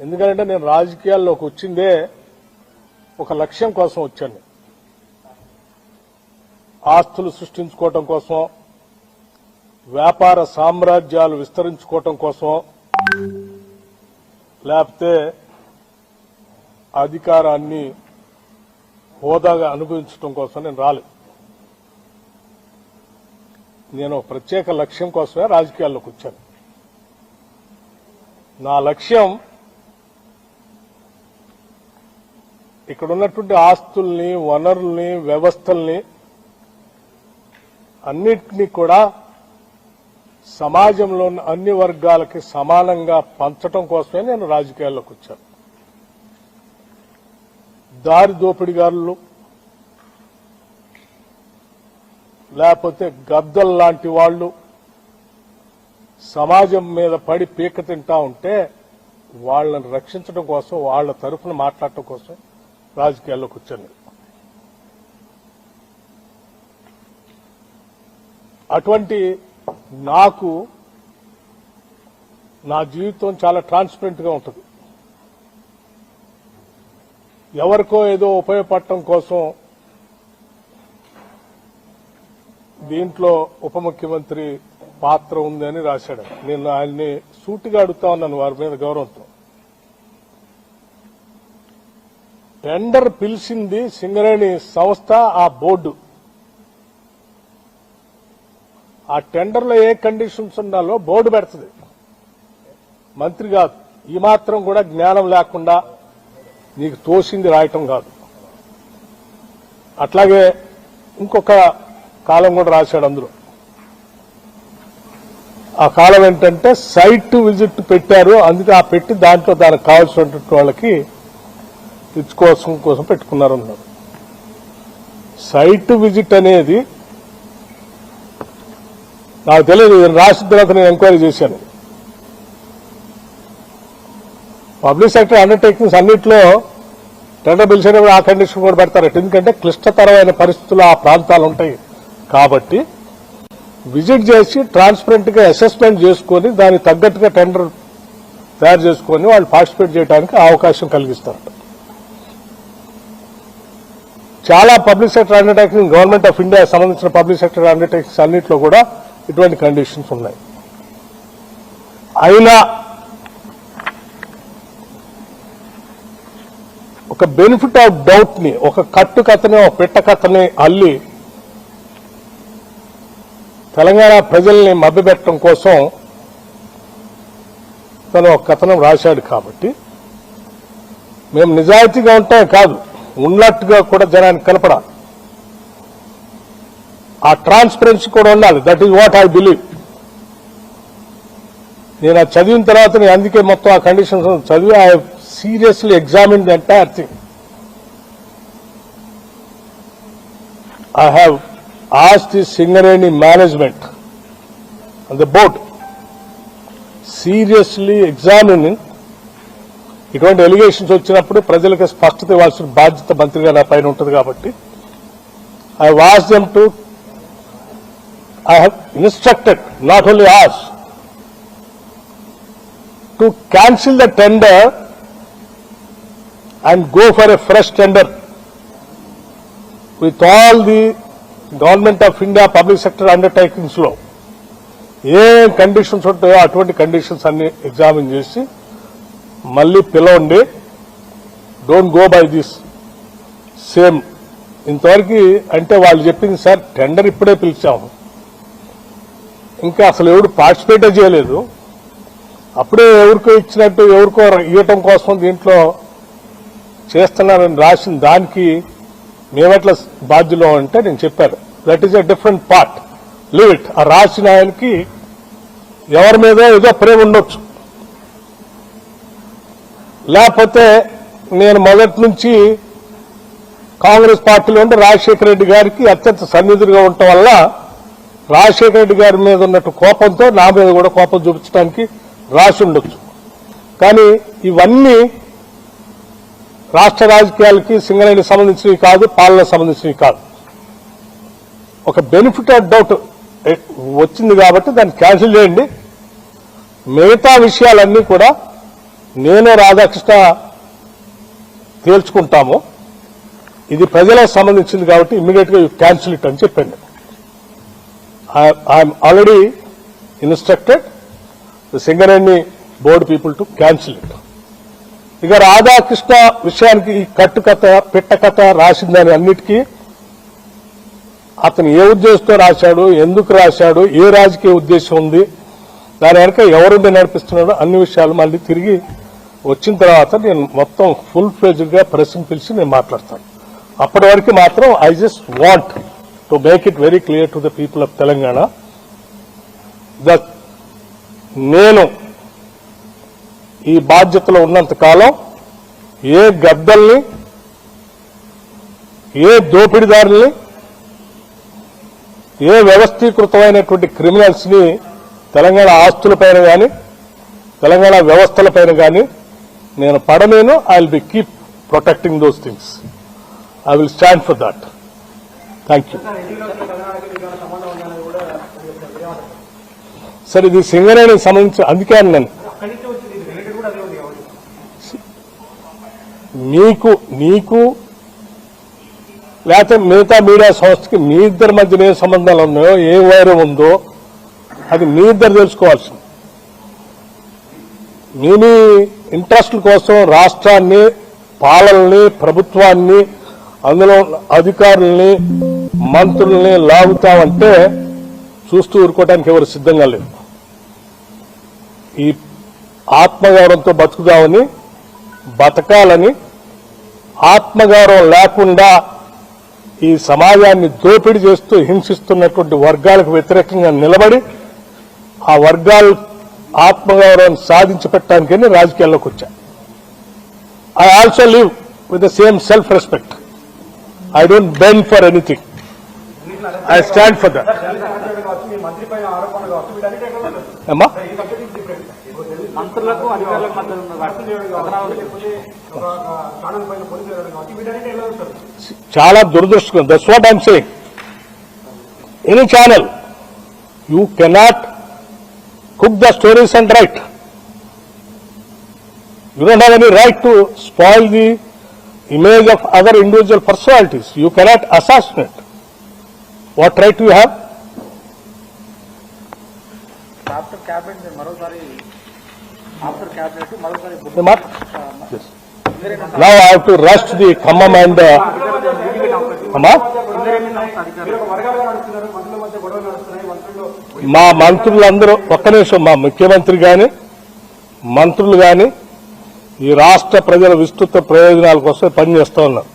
ఎందుకంటే నేను రాజకీయాల్లోకి వచ్చిందే ఒక లక్ష్యం కోసం వచ్చాను. ఆస్తులు సృష్టించుకోవటం కోసం, వ్యాపార సామ్రాజ్యాలు విస్తరించుకోవటం కోసం, లేకపోతే అధికారాన్ని హోదాగా అనుభవించడం కోసం నేను రాలేదు. నేను ప్రత్యేక లక్ష్యం కోసమే రాజకీయాల్లోకి వచ్చాను. నా లక్ష్యం ఇక్కడ ఉన్నటువంటి ఆస్తుల్ని, వనరుల్ని, వ్యవస్థల్ని అన్నిటినీ కూడా సమాజంలో ఉన్న అన్ని వర్గాలకి సమానంగా పంచడం కోసమే నేను రాజకీయాల్లోకి వచ్చాను. దారి దోపిడిగారులు, లేకపోతే గద్దల్ లాంటి వాళ్ళు సమాజం మీద పడి పీక తింటా ఉంటే వాళ్ళని రక్షించడం కోసం, వాళ్ళ తరఫున మాట్లాడటం కోసం రాజకీయాల్లోకి వచ్చాను. అటువంటి నాకు నా జీవితం చాలా ట్రాన్స్పరెంట్ గా ఉంటుంది. ఎవరికో ఏదో ఉపయోగపడటం కోసం దీంట్లో ఉప ముఖ్యమంత్రి పాత్ర ఉందని రాశాడు. నేను ఆయన్ని సూటిగా అడుగుతా ఉన్నాను వారి మీద గౌరవంతో. టెండర్ పిలిచింది సింగరేణి సంస్థ, ఆ బోర్డు. ఆ టెండర్లో ఏ కండిషన్స్ ఉండాలో బోర్డు పెడుతుంది, మంత్రి కాదు. ఈ మాత్రం కూడా జ్ఞానం లేకుండా నీకు తోసింది రాయటం కాదు. అట్లాగే ఇంకొక కాలం కూడా రాశాడు అందులో. ఆ కాలం ఏంటంటే సైట్ విజిట్ పెట్టారు, అందుకే ఆ పెట్టి దాంట్లో దానికి కావాల్సినటువంటి వాళ్ళకి తెచ్చుకోవడం కోసం పెట్టుకున్నారు అన్నారు. సైట్ విజిట్ అనేది నాకు తెలియదు, రాసిన తర్వాత నేను ఎంక్వైరీ చేశాను. పబ్లిక్ సెక్టర్ అండర్టేకింగ్స్ అన్నింటిలో టెండర్ పిలిచేటప్పుడు ఆ కండిషన్ కూడా పెడతారట. ఎందుకంటే క్లిష్టతరమైన పరిస్థితులు ఆ ప్రాంతాలు ఉంటాయి కాబట్టి విజిట్ చేసి ట్రాన్స్పరెంట్ గా అసెస్మెంట్ చేసుకుని దానికి తగ్గట్టుగా టెండర్ తయారు చేసుకుని వాళ్ళు పార్టిసిపేట్ చేయడానికి అవకాశం కలిగిస్తారట. చాలా public sector undertaking, government of India సంబంధించిన పబ్లిక్ సెక్టర్ అండర్టేకింగ్స్ అన్నింటిలో కూడా ఇటువంటి కండిషన్స్ ఉన్నాయి. అయినా ఒక బెనిఫిట్ ఆఫ్ డౌట్ ని, ఒక కట్టు కథని, ఒక పెట్ట కథని అల్లి తెలంగాణ ప్రజల్ని మభ్యపెట్టడం కోసం తను ఒక కథనం రాశాడు. కాబట్టి మేము నిజాయితీగా ఉంటాం కాదు, ఉన్నట్టుగా కూడా జనానికి కనపడాలి. ఆ ట్రాన్స్పరెన్సీ కూడా ఉండాలి. That is what I believe. నేను అది చదివిన తర్వాత నేను అందుకే మొత్తం ఆ కండిషన్స్ చదివి I seriously examine the entire thing. I have asked the Singareni management and the board seriously examining ఇటువంటి ఎలిగేషన్స్ వచ్చినప్పుడు ప్రజలకు స్పష్టత ఇవ్వాల్సిన బాధ్యత మంత్రిగా నా పైన ఉంటుంది. కాబట్టి I have asked them to, I have instructed, not only asked, to cancel the tender and go for a fresh tender with all the government of India public sector undertakings లో ఏ కండిషన్స్ ఉంటాయో అటువంటి conditions అన్ని examine చేసి మళ్ళీ పిలవండి. Don't go by this same. ఇంతవరకు అంటే వాళ్ళు చెప్పింది సార్ టెండర్ ఇప్పుడే పిలిచాము, ఇంకా అసలు ఎవరు పార్టిసిపేటే చేయలేదు, అప్పుడే ఎవరికో ఇచ్చినట్టు ఎవరికో ఇవ్వటం కోసం దీంట్లో చేస్తున్నారని రాసిన దానికి మేమెట్లా బాధ్యులు అంటే నేను చెప్పాను that is a different part, leave it. ఆ రాసిన ఆయనకి ఎవరి మీద ఏదో ప్రేమ ఉండొచ్చు, లేకపోతే నేను మొదటి నుంచి కాంగ్రెస్ పార్టీలో ఉంటే రాజశేఖర రెడ్డి గారికి అత్యంత సన్నిధులుగా ఉండటం వల్ల రాజశేఖర రెడ్డి గారి మీద ఉన్నట్టు కోపంతో నా మీద కూడా కోపం చూపించడానికి రాసి ఉండొచ్చు. కానీ ఇవన్నీ రాష్ట్ర రాజకీయాలకి సింగరేణికి సంబంధించినవి కాదు, పాలనకు సంబంధించినవి కాదు. ఒక బెనిఫిట్ ఆఫ్ డౌట్ వచ్చింది కాబట్టి దాన్ని క్యాన్సిల్ చేయండి. మిగతా విషయాలన్నీ కూడా నేను రాధాకృష్ణ తేల్చుకుంటాము, ఇది ప్రజలకు సంబంధించింది కాబట్టి ఇమ్మీడియట్ గా క్యాన్సిల్ ఇట్ అని చెప్పండి. I'm already instructed the Singareni board people to cancel it. ఇక రాధాకృష్ణ విషయానికి ఈ కట్టుకథ పిట్టకథ రాసిందని అన్నిటికీ అతను ఏ ఉద్దేశంతో రాశాడు, ఎందుకు రాశాడు, ఏ రాజకీయ ఉద్దేశం ఉంది, దాని వెనక ఎవరుండి నడిపిస్తున్నాడో అన్ని విషయాలు మళ్ళీ తిరిగి వచ్చిన తర్వాత నేను మొత్తం ఫుల్ ఫ్లెడ్జ్డ్ గా ప్రెస్ని పిలిచి నేను మాట్లాడతాను. అప్పటి వరకు మాత్రం I just want to make it very clear to the people of Telangana that నేను ఈ బాధ్యతలో ఉన్నంత కాలం ఏ గద్దల్ని, ఏ దోపిడీదారుల్ని, ఏ వ్యవస్థీకృతమైనటువంటి క్రిమినల్స్ ని తెలంగాణ ఆస్తులపైన కానీ తెలంగాణ వ్యవస్థలపైన కానీ నేను పడలేను. I will be keep protecting those things. I will stand for that. Thank you. Sir ఇది సింగరేణికి సంబంధించి అందుకే నేను నీకు లేకపోతే మిగతా మీడియా సంస్థకి మీ ఇద్దరి మధ్యన ఏ సంబంధాలు ఉన్నాయో, ఏ వైరం ఉందో అది మీ ఇద్దరు తెలుసుకోవాల్సింది. మీ ఇంట్రెస్ట్ల కోసం రాష్ట్రాన్ని, పాలనని, ప్రభుత్వాన్ని, అందులో అధికారుల్ని, మంత్రుల్ని లాగుతామంటే చూస్తూ ఊరుకోవడానికి ఎవరు సిద్ధంగా లేరు. ఈ ఆత్మగౌరవంతో బతుకుదామని, బతకాలని, ఆత్మగౌరవం లేకుండా ఈ సమాజాన్ని దోపిడీ చేస్తూ హింసిస్తున్నటువంటి వర్గాలకు వ్యతిరేకంగా నిలబడి ఆ వర్గాలు ఆత్మగౌరవం సాధించి పెట్టడానికని రాజకీయాల్లోకి వచ్చా. I also live with the same self respect. I don't bend for anything. I stand for that. అమ్మా చాలా దురదృష్టం. That's what I'm saying. Any channel you cannot cook the stories and write. You don't have any right to spoil the image of other individual personalities. You cannot assassinate. What right do you have? After cabinet, yes. Now I have to rush to the Khammam and మా మంత్రులందరూ ఒక్క నిమిషం, మా ముఖ్యమంత్రి గాని మంత్రులు గాని ఈ రాష్ట్ర ప్రజల విస్తృత ప్రయోజనాల కోసం పనిచేస్తూ ఉన్నారు.